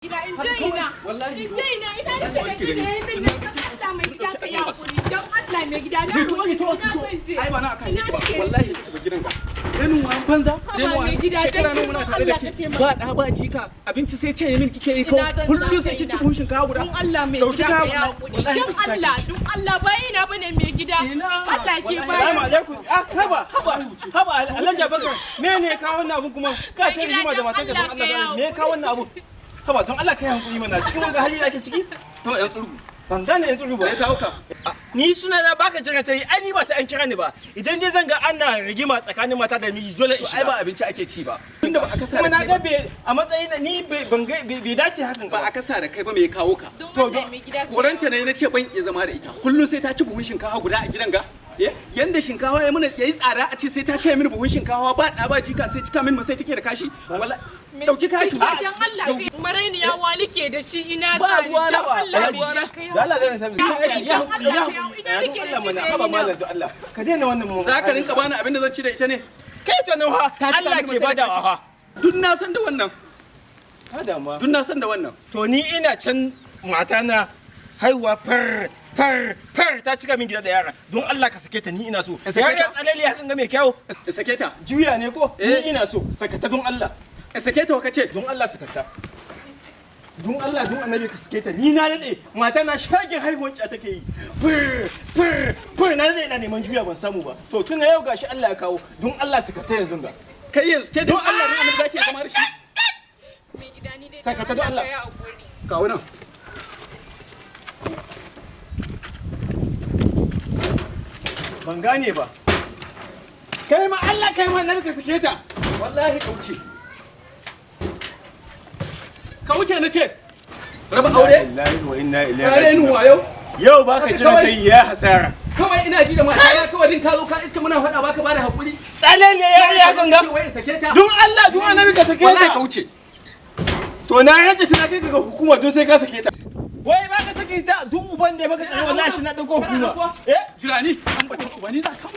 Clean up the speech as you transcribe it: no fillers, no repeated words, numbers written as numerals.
Gida in je ina. Wallahi. In je ina ina da shi da yayin nan Allah mai gida ka ya hakuri. Dan Allah mai gida na. Ina son je. Ai ba na akan yake ba. Wallahi ki tafi gidanka. Renin wa banza. Renin wa shekara nan muna tare da ke. Ba da ba jika. Abinci sai ce min kike yi kawai. Kullum sai kici buhun shinkafa guda. Dan Allah mai gida ka ya hakuri. Dan Allah, dan Allah ba ina bane mai gida. Allah ke ba. Assalamu alaikum. Ah, haba Alhaji Abubakar. Me ne ka wannan abun kuma? Ka ta rigima da matarka don Allah me ka wannan abun? Haba don Allah kai hankuri mana cikin wanga hali da ake ciki. To yan tsurgu. Ban gane yan tsurgu ba. Ya kawo ka. Ni suna na baka jira ta yi ai ni ba sai an kira ni ba. Idan dai zan ga ana rigima tsakanin mata da miji dole in Ai ba abinci ake ci ba. Tunda ba a kasa kuma da na kai ga a matsayin ni bai dace hakan ba a kasa da kai ba me ya kawo ka. To mai gida. Koranta ne na ce ban iya zama da ita. Kullum sai ta ci buhun shinkafa guda a gidan ga. Yanda shinkafa ya yayi tsada a ce sai ta ce mini buhun shinkafa ba da ba jika sai cika min sai take da kashi. Wallahi dauki kaki. Dan Allah maraini ya wali ke da shi ina ba zani. ruwa na ba. Allah Da Allah zan sabi. ina rike da shi da haba mallan da Allah. Ka daina wannan mu. Za ka rinka bani abin da zan ci da ita ne. Kai to nan ha Allah ke badawa ha. Duk na san da wannan. Hada ma. Duk na san da wannan. To ni ina can mata na haihuwa far ta cika min gida da yara don Allah ka sake ta ni ina so yara tsalali hakan ga mai kyau Sake ta. juya ne ko ni ina so saka ta don Allah Sake ta ka ce. don Allah saka ta don Allah don annabi ka sake ta ni na dade mata na shagin haihuwan ta take yi fur na dade ina neman juya ban samu ba to tun yau gashi Allah ya kawo don Allah saka ta yanzu ga Kai yanzu ke don Allah ne annabi zaki zama da shi. mai gida ni dai. Saka ta don Allah. Kawo nan. ban gane ba kai ma Allah kai ma annabi ka sake ta Wallahi kauce. Kauce na ce. Raba aure. Wallahi wa inna ilaihi Kare ni raji'un wayo. yau baka jira kai ya hasara Kawai ina ji da mata ya kawai din ka zo ka iska muna faɗa baka bada hakuri. tsalele ya ganga Wai sake ta. don Allah don annabi ka sake Wallahi ta kauce. to na rage sai kai ga hukuma don sai ka sake ta wai ba ka sake ta duk uban da ya baka tsaro wallahi sai na dauko hukuma Jirani an bata ubani za ka.